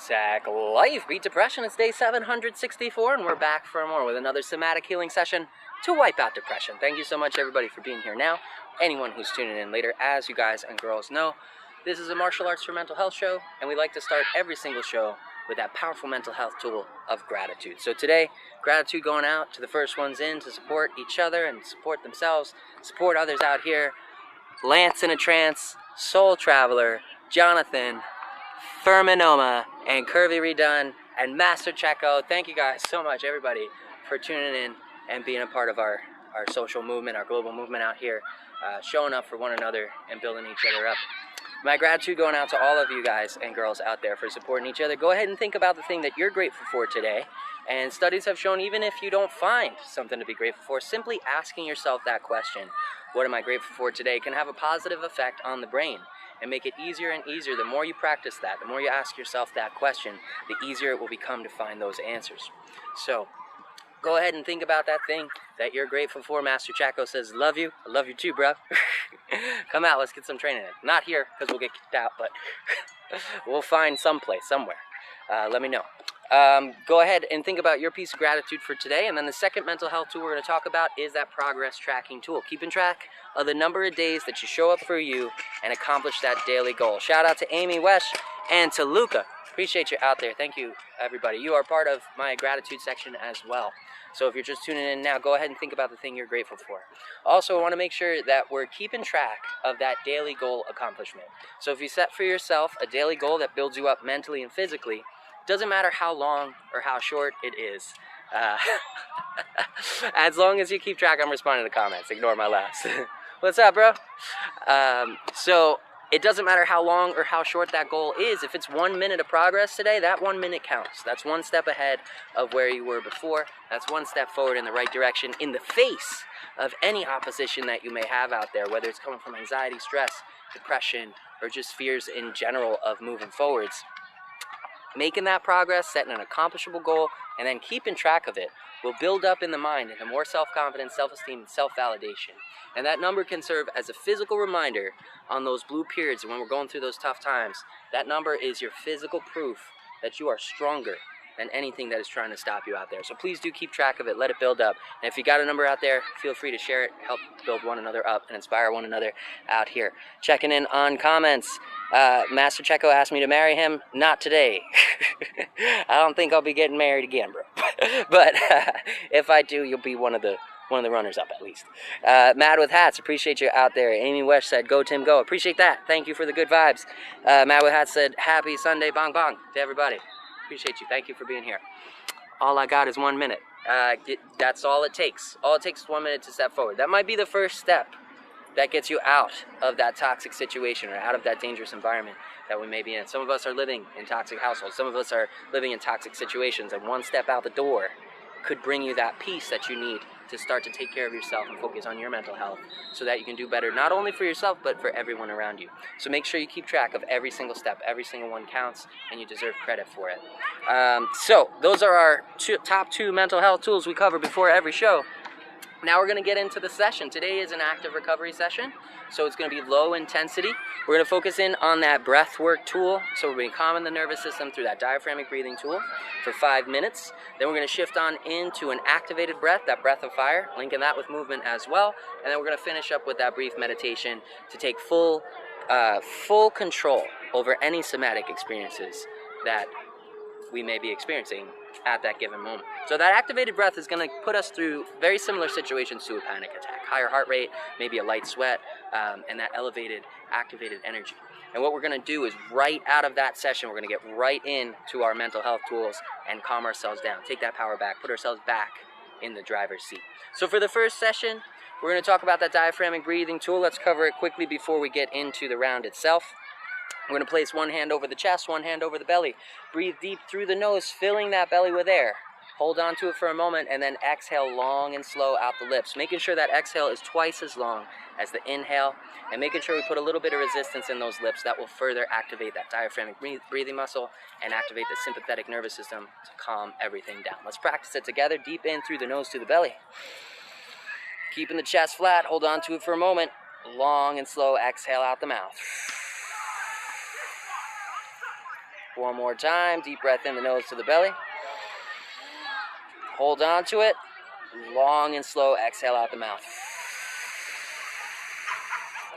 Sack Life Beat Depression. It's day 764, and we're back for more with another somatic healing session to wipe out depression. Thank you so much, everybody, for being here now. Anyone who's tuning in later, as you guys and girls know, this is a martial arts for mental health show, and we like to start every single show with that powerful mental health tool of gratitude. So today, gratitude going out to the first ones in to support each other and support themselves, support others out here. Lance in a Trance, Soul Traveler, Jonathan, Firminoma, and Curvy Redone, and Master Checo. Thank you guys so much, everybody, for tuning in and being a part of our social movement, our global movement out here, showing up for one another and building each other up. My gratitude going out to all of you guys and girls out there for supporting each other. Go ahead and think about the thing that you're grateful for today. And studies have shown, even if you don't find something to be grateful for, simply asking yourself that question, what am I grateful for today, can have a positive effect on the brain and make it easier and easier. The more you practice that, the more you ask yourself that question, the easier it will become to find those answers. So go ahead and think about that thing that you're grateful for. Master Chaco says, love you. I love you too, bro. Come out, let's get some training in. Not here, because we'll get kicked out, but we'll find someplace, somewhere. Let me know. Go ahead and think about your piece of gratitude for today. And then the second mental health tool we're going to talk about is that progress tracking tool. Keeping track of the number of days that you show up for you and accomplish that daily goal. Shout out to Amy Wesh and to Luca. Appreciate you out there. Thank you, everybody. You are part of my gratitude section as well. So if you're just tuning in now, go ahead and think about the thing you're grateful for. Also, I want to make sure that we're keeping track of that daily goal accomplishment. So if you set for yourself a daily goal that builds you up mentally and physically, doesn't matter how long or how short it is. As long as you keep track, I'm responding to comments. Ignore my laughs. What's up, bro? So it doesn't matter how long or how short that goal is. If it's 1 minute of progress today, that 1 minute counts. That's one step ahead of where you were before. That's one step forward in the right direction in the face of any opposition that you may have out there, whether it's coming from anxiety, stress, depression, or just fears in general of moving forwards. Making that progress, setting an accomplishable goal, and then keeping track of it will build up in the mind into more self-confidence, self-esteem, and self-validation. And that number can serve as a physical reminder on those blue periods when we're going through those tough times. That number is your physical proof that you are stronger than anything that is trying to stop you out there. So please do keep track of it, let it build up. And if you got a number out there, feel free to share it, help build one another up and inspire one another out here. Checking in on comments. Master Checo asked me to marry him. Not today. I don't think I'll be getting married again, bro. But if I do, you'll be one of the runners up at least. Mad with Hats, appreciate you out there. Amy Wesh said, go Tim, go. Appreciate that. Thank you for the good vibes. Mad with Hats said, happy Sunday, bong bong to everybody. Appreciate you. Thank you for being here. All I got is 1 minute. That's all it takes. All it takes is 1 minute to step forward. That might be the first step that gets you out of that toxic situation or out of that dangerous environment that we may be in. Some of us are living in toxic households. Some of us are living in toxic situations, and one step out the door could bring you that peace that you need to start to take care of yourself and focus on your mental health so that you can do better, not only for yourself, but for everyone around you. So make sure you keep track of every single step. Every single one counts, and you deserve credit for it. So those are our top two mental health tools we cover before every show. Now we're going to get into the session. Today is an active recovery session, so it's going to be low intensity. We're going to focus in on that breath work tool. So we're going to calm the nervous system through that diaphragmatic breathing tool for 5 minutes. Then we're going to shift on into an activated breath, that breath of fire, linking that with movement as well. And then we're going to finish up with that brief meditation to take full control over any somatic experiences that we may be experiencing at that given moment. So that activated breath is going to put us through very similar situations to a panic attack. Higher heart rate, maybe a light sweat, and that elevated, activated energy. And what we're going to do is right out of that session, we're going to get right into our mental health tools and calm ourselves down. Take that power back, put ourselves back in the driver's seat. So for the first session, we're going to talk about that diaphragmatic breathing tool. Let's cover it quickly before we get into the round itself. We're going to place one hand over the chest, one hand over the belly. Breathe deep through the nose, filling that belly with air. Hold on to it for a moment, and then exhale long and slow out the lips. Making sure that exhale is twice as long as the inhale, and making sure we put a little bit of resistance in those lips. That will further activate that diaphragmatic breathing muscle and activate the sympathetic nervous system to calm everything down. Let's practice it together. Deep in through the nose to the belly. Keeping the chest flat, hold on to it for a moment. Long and slow exhale out the mouth. One more time. Deep breath in the nose to the belly. Hold on to it. Long and slow exhale out the mouth.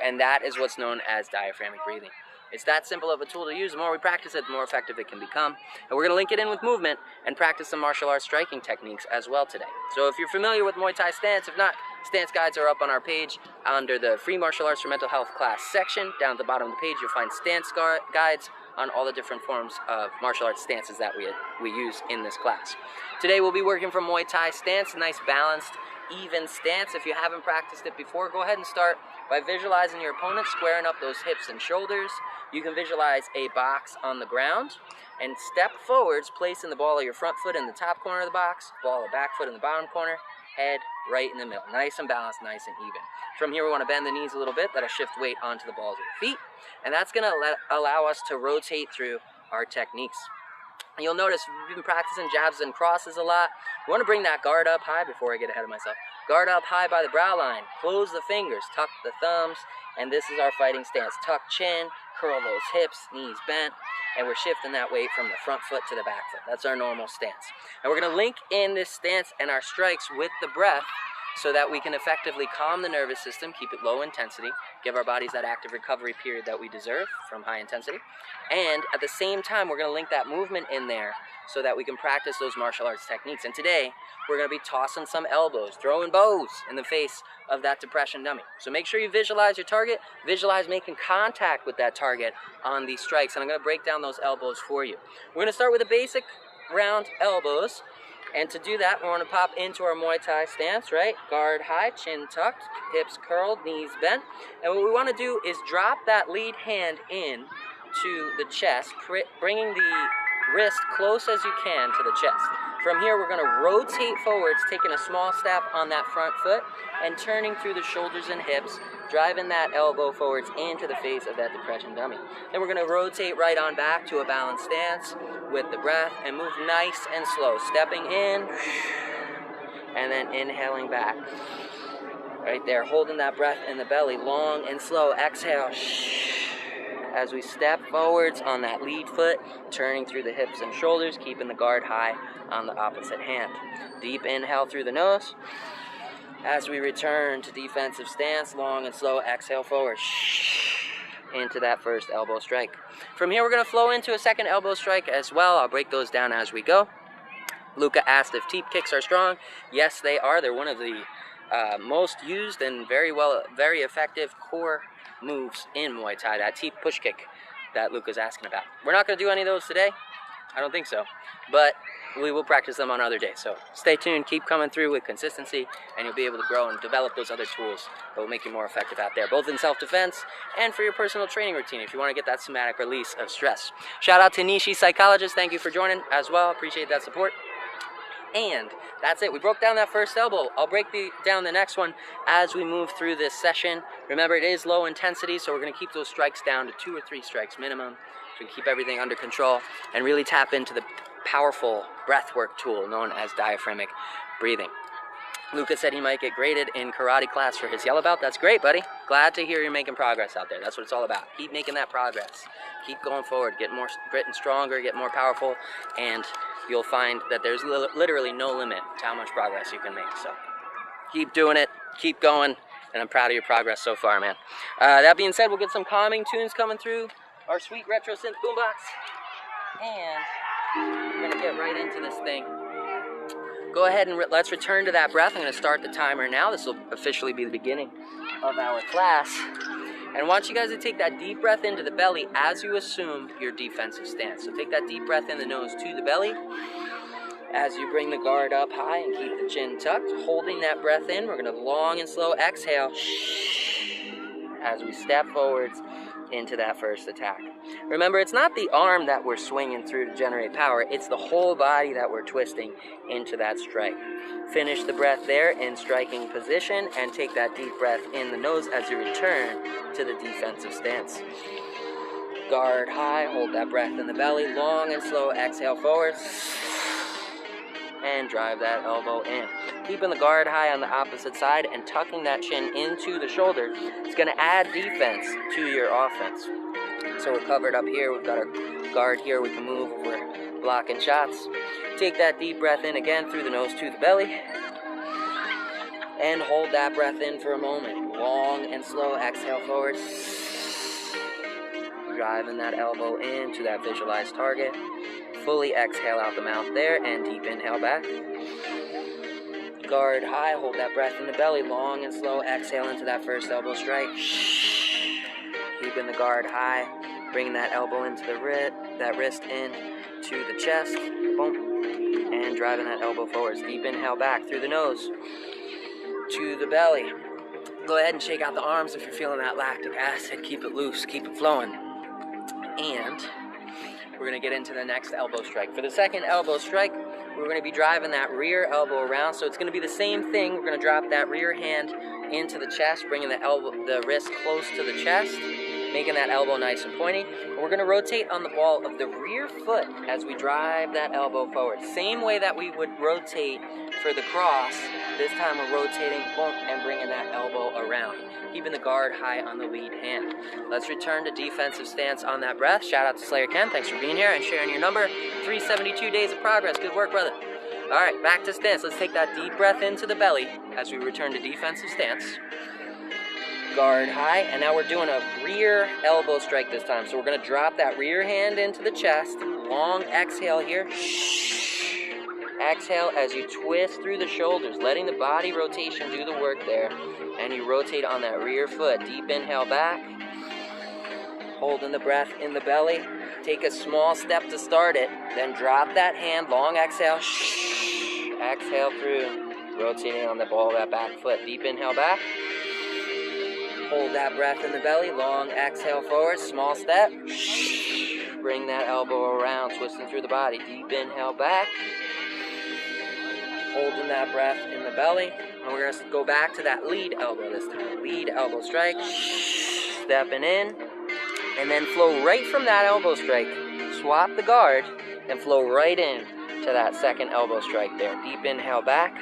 And that is what's known as diaphragmatic breathing. It's that simple of a tool to use. The more we practice it, the more effective it can become. And we're going to link it in with movement and practice some martial arts striking techniques as well today. So if you're familiar with Muay Thai stance, if not, stance guides are up on our page under the free martial arts for mental health class section. Down at the bottom of the page, you'll find stance guides on all the different forms of martial arts stances that we use in this class. Today we'll be working from Muay Thai stance, a nice balanced, even stance. If you haven't practiced it before, go ahead and start by visualizing your opponent squaring up those hips and shoulders. You can visualize a box on the ground and step forwards, placing the ball of your front foot in the top corner of the box, ball of back foot in the bottom corner, head right in the middle. Nice and balanced, nice and even. From here, we want to bend the knees a little bit. That'll shift weight onto the balls of the feet. And that's going to allow us to rotate through our techniques. And you'll notice we've been practicing jabs and crosses a lot. We want to bring that guard up high before I get ahead of myself. Guard up high by the brow line. Close the fingers, tuck the thumbs, and this is our fighting stance. Tuck chin, curl those hips, knees bent, and we're shifting that weight from the front foot to the back foot. That's our normal stance. And we're going to link in this stance and our strikes with the breath so that we can effectively calm the nervous system, keep it low intensity, give our bodies that active recovery period that we deserve from high intensity. And at the same time, we're going to link that movement in there so that we can practice those martial arts techniques. And today, we're going to be tossing some elbows, throwing bows in the face of that depression dummy. So make sure you visualize your target, visualize making contact with that target on these strikes. And I'm going to break down those elbows for you. We're going to start with the basic round elbows. And to do that, we want to pop into our Muay Thai stance, right? Guard high, chin tucked, hips curled, knees bent. And what we want to do is drop that lead hand in to the chest, bringing the wrist close as you can to the chest. From here, we're going to rotate forwards, taking a small step on that front foot and turning through the shoulders and hips, driving that elbow forwards into the face of that depression dummy. Then we're going to rotate right on back to a balanced stance with the breath and move nice and slow, stepping in and then inhaling back. Right there, holding that breath in the belly, long and slow. Exhale as we step forwards on that lead foot, turning through the hips and shoulders, keeping the guard high on the opposite hand. Deep inhale through the nose. As we return to defensive stance, long and slow, exhale forward into that first elbow strike. From here, we're going to flow into a second elbow strike as well. I'll break those down as we go. Luca asked if teep kicks are strong. Yes, they are. They're one of the most used and very effective core moves in Muay Thai, that teep push kick that Luca's asking about. We're not going to do any of those today. I don't think so. But we will practice them on other days. So stay tuned, keep coming through with consistency, and you'll be able to grow and develop those other tools that will make you more effective out there, both in self-defense and for your personal training routine if you want to get that somatic release of stress. Shout out to Nishi Psychologist. Thank you for joining as well. Appreciate that support. And that's it. We broke down that first elbow. I'll break down the next one as we move through this session. Remember, it is low intensity, so we're going to keep those strikes down to 2 or 3 strikes minimum. So we can keep everything under control and really tap into the powerful breathwork tool known as diaphragmatic breathing. Luca said he might get graded in karate class for his yellow belt. That's great, buddy. Glad to hear you're making progress out there. That's what it's all about. Keep making that progress. Keep going forward. Get more grit and stronger, get more powerful, and you'll find that there's literally no limit to how much progress you can make. So keep doing it. Keep going. And I'm proud of your progress so far, man. That being said, we'll get some calming tunes coming through our sweet retro synth boombox. And we're going to get right into this thing. Go ahead and let's return to that breath. I'm going to start the timer now. This will officially be the beginning of our class. And I want you guys to take that deep breath into the belly as you assume your defensive stance. So take that deep breath in the nose to the belly as you bring the guard up high and keep the chin tucked. Holding that breath in, we're going to long and slow exhale as we step forwards into that first attack. Remember, it's not the arm that we're swinging through to generate power, it's the whole body that we're twisting into that strike. Finish the breath there in striking position and take that deep breath in the nose as you return to the defensive stance. Guard high, hold that breath in the belly, long and slow exhale forward and drive that elbow in. Keeping the guard high on the opposite side and tucking that chin into the shoulder is going to add defense to your offense. So we're covered up here. We've got our guard here. We can move if we're blocking shots. Take that deep breath in again through the nose to the belly. And hold that breath in for a moment. Long and slow exhale forward. Driving that elbow into that visualized target. Fully exhale out the mouth there and deep inhale back. Guard high, hold that breath in the belly. Long and slow exhale into that first elbow strike. Keeping the guard high, bringing that elbow into the wrist in to the chest. Boom. And driving that elbow forwards. Deep inhale back through the nose to the belly. Go ahead and shake out the arms if you're feeling that lactic acid. Keep it loose, keep it flowing. And we're going to get into the next elbow strike. For the second elbow strike, we're going to be driving that rear elbow around. So it's going to be the same thing. We're going to drop that rear hand into the chest, bringing the wrist close to the chest, making that elbow nice and pointy. And we're going to rotate on the ball of the rear foot as we drive that elbow forward. Same way that we would rotate for the cross. This time we're rotating, boom, and bringing that elbow around. Keeping the guard high on the lead hand. Let's return to defensive stance on that breath. Shout out to Slayer Ken. Thanks for being here and sharing your number. 372 days of progress. Good work, brother. All right, back to stance. Let's take that deep breath into the belly as we return to defensive stance. Guard high, and now we're doing a rear elbow strike this time. So we're going to drop that rear hand into the chest. Long exhale here. Exhale as you twist through the shoulders, letting the body rotation do the work there. And you rotate on that rear foot. Deep inhale back. Holding the breath in the belly. Take a small step to start it. Then drop that hand. Long exhale. Exhale through. Rotating on the ball of that back foot. Deep inhale back. Hold that breath in the belly. Long exhale forward. Small step. Bring that elbow around. Twisting through the body. Deep inhale back. Holding that breath in the belly. And we're going to go back to that lead elbow this time. Lead elbow strike. Stepping in. And then flow right from that elbow strike. Swap the guard and flow right in to that second elbow strike there. Deep inhale back.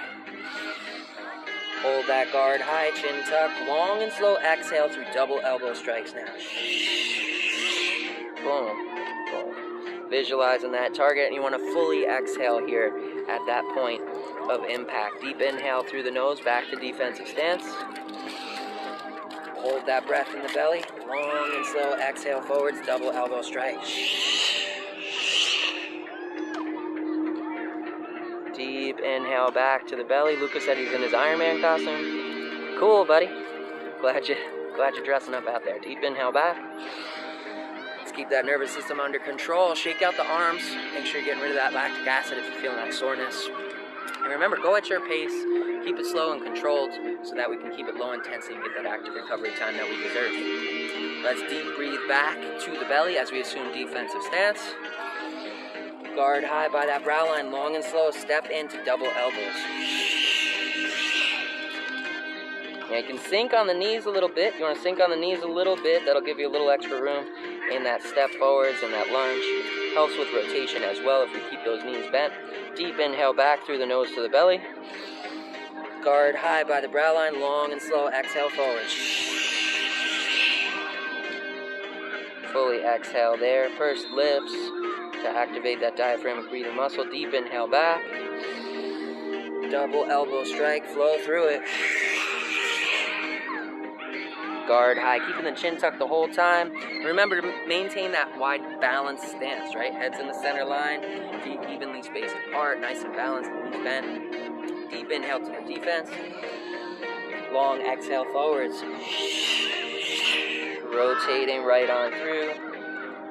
Hold that guard high, chin tuck. Long and slow exhale through double elbow strikes now. Boom. Boom. Visualizing that target, and you want to fully exhale here at that point of impact. Deep inhale through the nose, back to defensive stance. Hold that breath in the belly. Long and slow exhale forwards, double elbow strike. Deep inhale back to the belly. Lucas said he's in his Iron Man costume. Cool, buddy. Glad you're dressing up out there. Deep inhale back. Let's keep that nervous system under control. Shake out the arms. Make sure you're getting rid of that lactic acid if you're feeling that soreness. And remember, go at your pace. Keep it slow and controlled so that we can keep it low intensity and get that active recovery time that we deserve. Let's deep breathe back to the belly as we assume defensive stance. Guard high by that brow line, long and slow. Step into double elbows. Now you can sink on the knees a little bit. You want to sink on the knees a little bit. That'll give you a little extra room in that step forwards and that lunge. Helps with rotation as well if we keep those knees bent. Deep inhale back through the nose to the belly. Guard high by the brow line, long and slow. Exhale forward. Fully exhale there. Pursed lips to activate that diaphragmatic breathing muscle. Deep inhale back. Double elbow strike. Flow through it. Guard high, keeping the chin tucked the whole time. Remember to maintain that wide balanced stance, right? Head's in the center line, feet evenly spaced apart, nice and balanced, knees bent. Deep inhale to the defense. Long exhale forwards. Rotating right on through.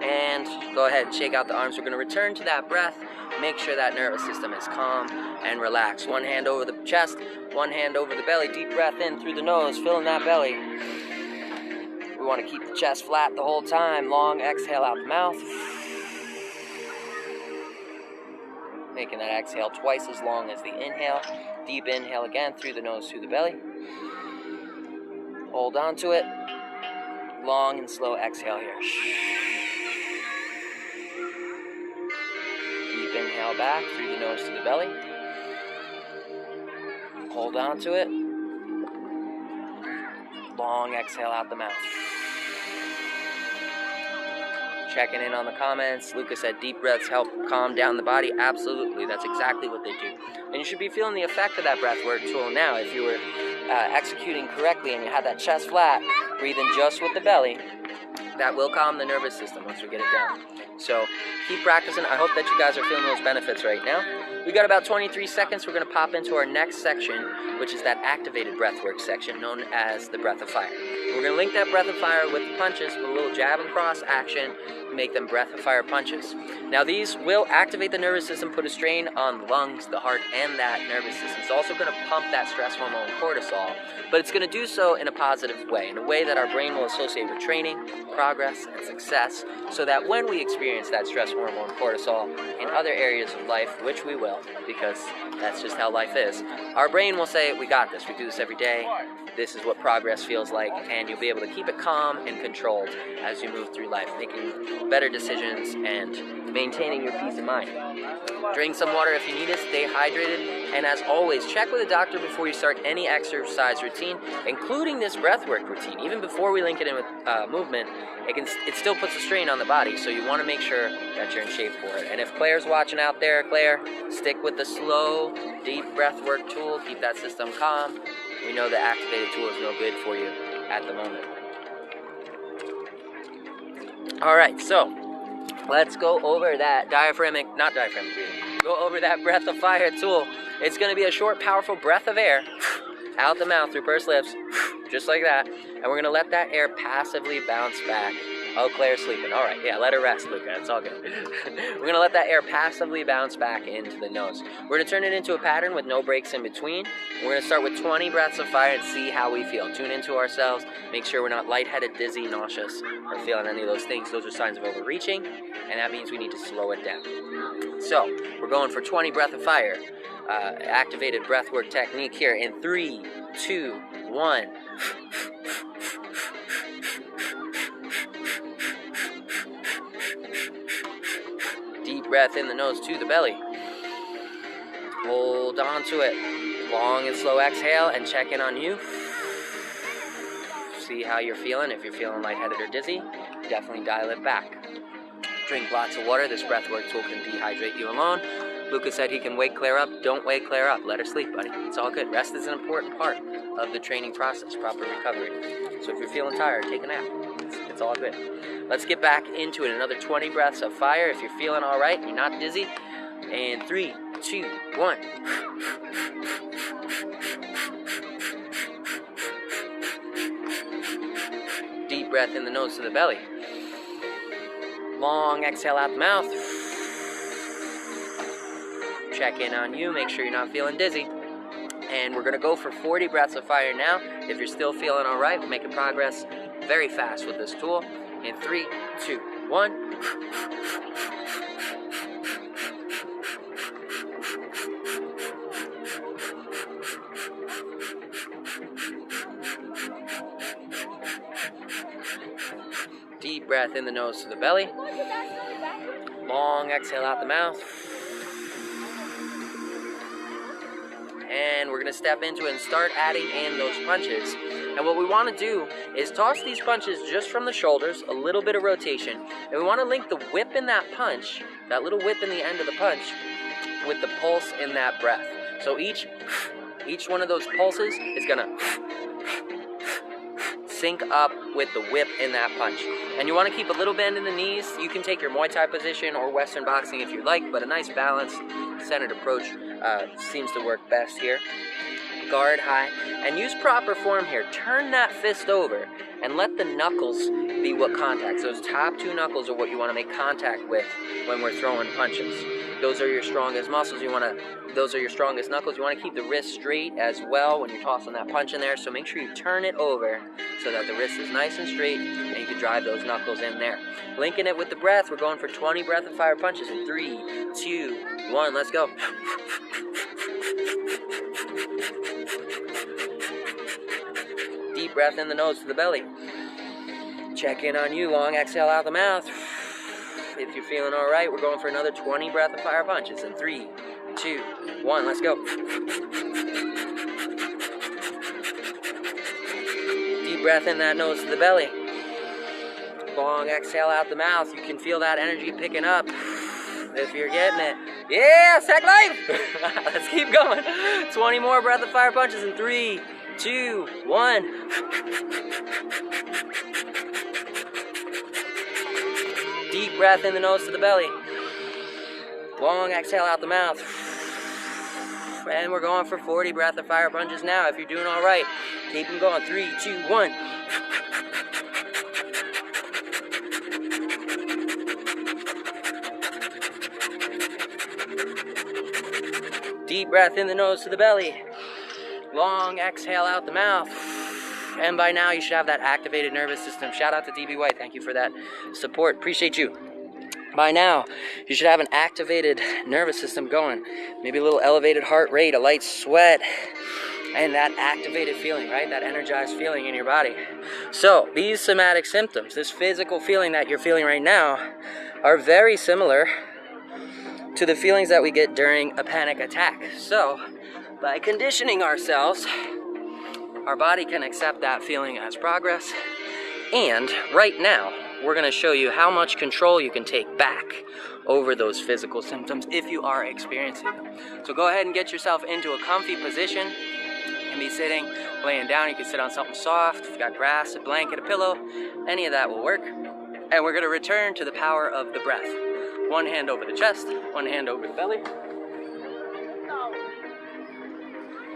And go ahead and shake out the arms. We're going to return to that breath. Make sure that nervous system is calm and relaxed. One hand over the chest, one hand over the belly. Deep breath in through the nose, filling that belly. We want to keep the chest flat the whole time. Long exhale out the mouth. Making that exhale twice as long as the inhale. Deep inhale again through the nose to the belly. Hold on to it. Long and slow exhale here. Deep inhale back through the nose to the belly. Hold on to it. Long exhale out the mouth. checking in on the comments. Lucas said deep breaths help calm down the body. Absolutely, that's exactly what they do. And you should be feeling the effect of that breath work tool now. If you were executing correctly and you had that chest flat, breathing just with the belly, that will calm the nervous system once we get it down. So keep practicing. I hope that you guys are feeling those benefits right now. We got about 23 seconds. We're going to pop into our next section, which is that activated breathwork section known as the breath of fire. We're going to link that breath of fire with the punches with a little jab and cross action, make them breath of fire punches. Now these will activate the nervous system, put a strain on the lungs, the heart, and that nervous system. It's also going to pump that stress hormone cortisol, but it's going to do so in a positive way, in a way that our brain will associate with training, progress, and success, so that when we experience that stress hormone cortisol in other areas of life, which we will, because that's just how life is, our brain will say, we got this, we do this every day, this is what progress feels like, and you'll be able to keep it calm and controlled as you move through life, making better decisions and maintaining your peace of mind. Drink some water if you need it, stay hydrated, and as always, check with a doctor before you start any exercise routine, including this breathwork routine. Even before we link it in with movement, it still puts a strain on the body, so you want to make sure that you're in shape for it. And if Claire's watching out there, Claire, stick with the slow, deep breathwork tool, keep that system calm. We know the activated tool is no good for you at the moment. Alright, so let's go over that go over that breath of fire tool. It's going to be a short, powerful breath of air out the mouth through pursed lips, just like that. And we're going to let that air passively bounce back. Oh, Claire's sleeping. All right, yeah, let her rest, Luca. It's all good. We're going to let that air passively bounce back into the nose. We're going to turn it into a pattern with no breaks in between. We're going to start with 20 breaths of fire and see how we feel. Tune into ourselves. Make sure we're not lightheaded, dizzy, nauseous, or feeling any of those things. Those are signs of overreaching, and that means we need to slow it down. So, we're going for 20 breath of fire. Activated breathwork technique here in 3, 2, 1. Deep breath in the nose to the belly. Hold on to it. Long and slow exhale and check in on you. See how you're feeling. If you're feeling lightheaded or dizzy, definitely dial it back. Drink lots of water. This breathwork tool can dehydrate you alone. Lucas said he can wake Claire up. Don't wake Claire up. Let her sleep, buddy. It's all good. Rest is an important part of the training process, proper recovery. So if you're feeling tired, take a nap. It's all good. Let's get back into it. Another 20 breaths of fire. If you're feeling all right, you're not dizzy. And 3, 2, 1. Deep breath in the nose to the belly. Long exhale out the mouth. Check in on you. Make sure you're not feeling dizzy. And we're going to go for 40 breaths of fire now. If you're still feeling all right, we're making progress very fast with this tool. In 3, 2, 1. Deep breath in the nose to the belly. Long exhale out the mouth. And we're going to step into it and start adding in those punches. And what we want to do is toss these punches just from the shoulders, a little bit of rotation. And we want to link the whip in that punch, that little whip in the end of the punch, with the pulse in that breath. So each one of those pulses is going to sync up with the whip in that punch. And you want to keep a little bend in the knees. You can take your Muay Thai position or Western boxing if you like, but a nice balanced, centered approach seems to work best here. Guard high and use proper form here. Turn that fist over and let the knuckles be what contacts. Those top 2 knuckles are what you want to make contact with when we're throwing punches. Those are your strongest muscles. Those are your strongest knuckles. You want to keep the wrist straight as well when you're tossing that punch in there. So make sure you turn it over so that the wrist is nice and straight and you can drive those knuckles in there. Linking it with the breath, we're going for 20 breath of fire punches in 3, 2, 1. Let's go. Deep breath in the nose to the belly. Check in on you. Long exhale out the mouth. If you're feeling all right, we're going for another 20 breath of fire punches in 3, 2, 1. Let's go. Deep breath in that nose to the belly. Long exhale out the mouth. You can feel that energy picking up if you're getting it. Yeah, Sec Life! Let's keep going. 20 more breath of fire punches in 3, 2, 1. Deep breath in the nose to the belly. Long exhale out the mouth. And we're going for 40 breath of fire punches now. If you're doing all right, keep them going. 3, 2, 1. Deep breath in the nose to the belly. Long exhale out the mouth. And by now you should have that activated nervous system. Shout out to DB White. Thank you for that support. Appreciate you. By now, you should have an activated nervous system going. Maybe a little elevated heart rate, a light sweat, and that activated feeling, right? That energized feeling in your body. So, these somatic symptoms, this physical feeling that you're feeling right now, are very similar to the feelings that we get during a panic attack. So, by conditioning ourselves, our body can accept that feeling as progress. And right now, we're going to show you how much control you can take back over those physical symptoms if you are experiencing them. So go ahead and get yourself into a comfy position. You can be sitting, laying down. You can sit on something soft. If you've got grass, a blanket, a pillow, any of that will work. And we're going to return to the power of the breath. One hand over the chest, one hand over the belly.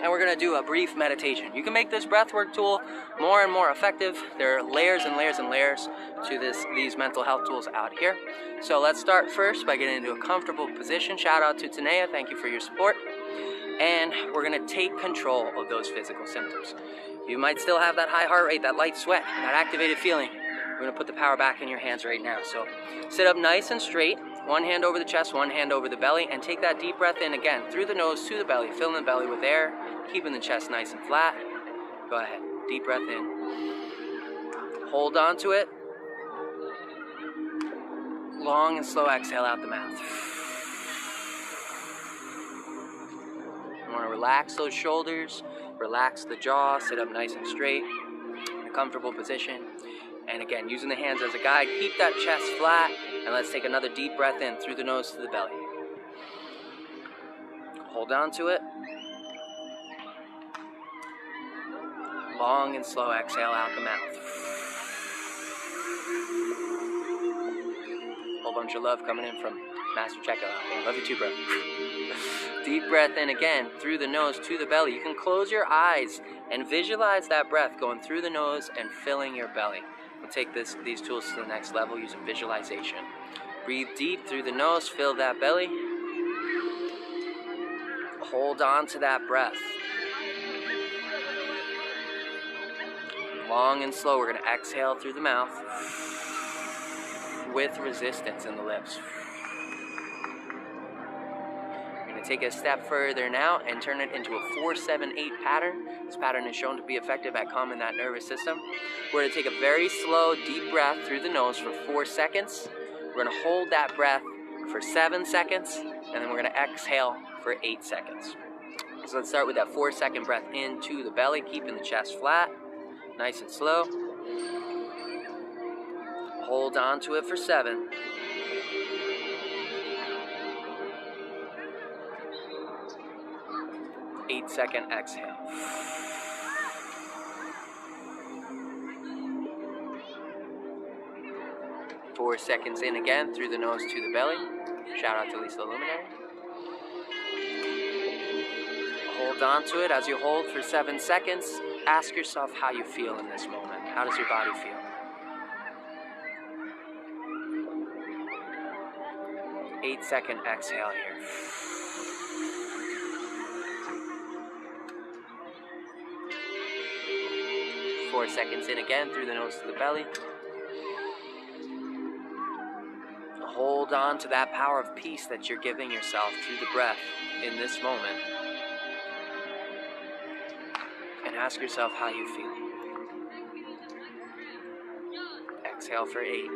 And we're going to do a brief meditation. You can make this breathwork tool more and more effective. There are layers and layers and layers to these mental health tools out here. So let's start first by getting into a comfortable position. Shout out to Tanea. Thank you for your support. And we're going to take control of those physical symptoms. You might still have that high heart rate, that light sweat, that activated feeling. We're going to put the power back in your hands right now. So sit up nice and straight. One hand over the chest, one hand over the belly, and take that deep breath in again through the nose to the belly, filling the belly with air, keeping the chest nice and flat. Go ahead, deep breath in. Hold on to it. Long and slow exhale out the mouth. You want to relax those shoulders, relax the jaw, sit up nice and straight in a comfortable position. And again, using the hands as a guide, keep that chest flat, and let's take another deep breath in through the nose to the belly. Hold on to it. Long and slow exhale out the mouth. Whole bunch of love coming in from Master Checo out there. Love you too, bro. Deep breath in again through the nose to the belly. You can close your eyes and visualize that breath going through the nose and filling your belly. We'll take these tools to the next level using visualization. Breathe deep through the nose, fill that belly. Hold on to that breath. Long and slow, we're going to exhale through the mouth with resistance in the lips. We're going to take it a step further now and turn it into a 4-7-8 pattern. This pattern is shown to be effective at calming that nervous system. We're going to take a very slow, deep breath through the nose for 4 seconds. We're going to hold that breath for 7 seconds, and then we're going to exhale for 8 seconds. So let's start with that 4-second breath into the belly, keeping the chest flat, nice and slow. Hold on to it for 7. 8-second exhale. Four seconds in again through the nose to the belly. Shout out to Lisa the Luminary. Hold on to it. As you hold for 7 seconds, ask yourself how you feel in this moment. How does your body feel? 8-second exhale here. Four seconds in again through the nose to the belly. Hold on to that power of peace that you're giving yourself through the breath in this moment. And ask yourself how you feel. Exhale for 8.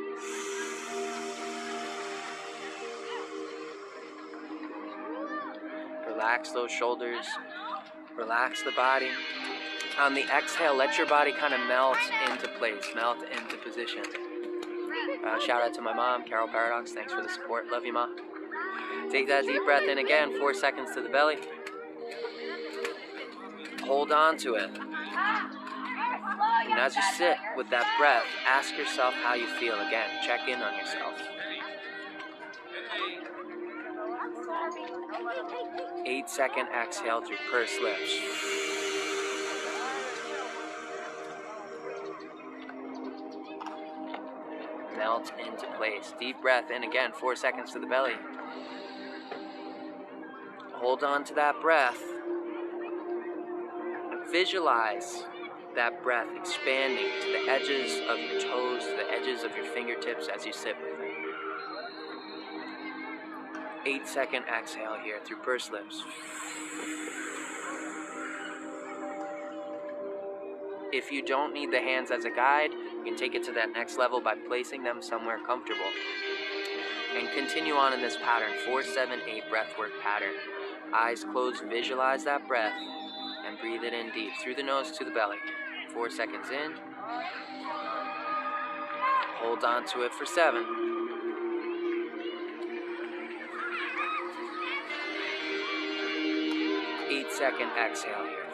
Relax those shoulders. Relax the body. On the exhale, let your body kind of melt into place, melt into position. Shout out to my mom, Carol Paradox. Thanks for the support. Love you, Ma. Take that deep breath in again. 4 seconds to the belly. Hold on to it. And as you sit with that breath, ask yourself how you feel again. Check in on yourself. 8-second exhale through pursed lips. Melt into place. Deep breath in again. 4 seconds to the belly. Hold on to that breath. Visualize that breath expanding to the edges of your toes, to the edges of your fingertips as you sit with it. 8-second exhale here through pursed lips. If you don't need the hands as a guide, you can take it to that next level by placing them somewhere comfortable. And continue on in this pattern, 4-7-8 breathwork pattern. Eyes closed, visualize that breath, and breathe it in deep through the nose to the belly. 4 seconds in. Hold on to it for 7. 8-second exhale here.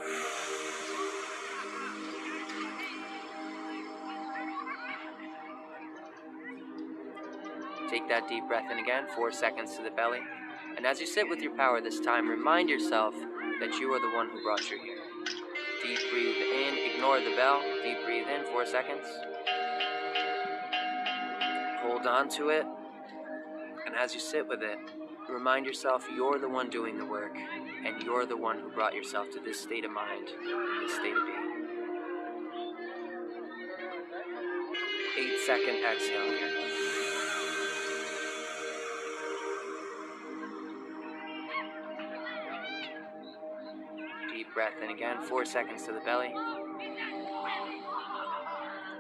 Take that deep breath in again, 4 seconds to the belly. And as you sit with your power this time, remind yourself that you are the one who brought you here. Deep breathe in, ignore the bell. Deep breathe in, 4 seconds. Hold on to it. And as you sit with it, remind yourself you're the one doing the work. And you're the one who brought yourself to this state of mind, and this state of being. 8-second exhale here. Deep breath in again, 4 seconds to the belly.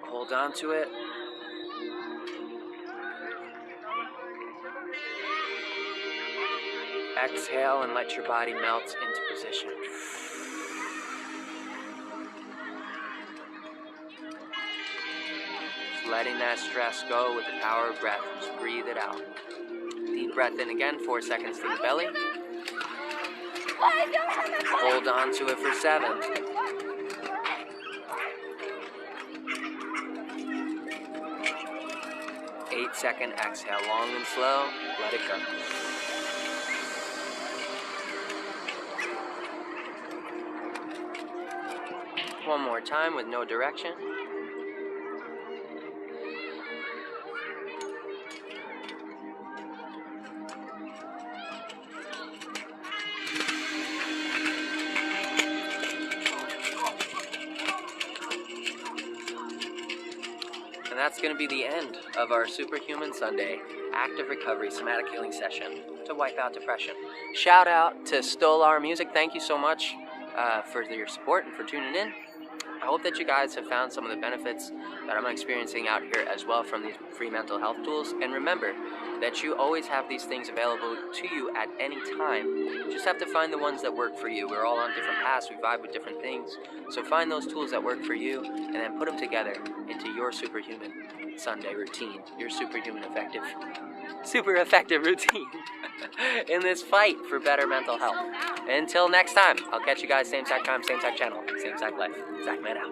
Hold on to it. Exhale and let your body melt into position. Just letting that stress go with the power of breath. Just breathe it out. Deep breath in again, 4 seconds to the belly. Hold on to it for 7. 8-second exhale, long and slow. Let it go. One more time with no direction. And that's going to be the end of our Superhuman Sunday active recovery somatic healing session to wipe out depression. Shout out to Stolar Music. Thank you so much for your support and for tuning in. I hope that you guys have found some of the benefits that I'm experiencing out here as well from these free mental health tools. And remember that you always have these things available to you at any time. You just have to find the ones that work for you. We're all on different paths. We vibe with different things. So find those tools that work for you and then put them together into your superhuman Sunday routine, your super effective routine in this fight for better mental health. Until next time, I'll catch you guys same exact time, same exact channel, same exact life. Zach Man out.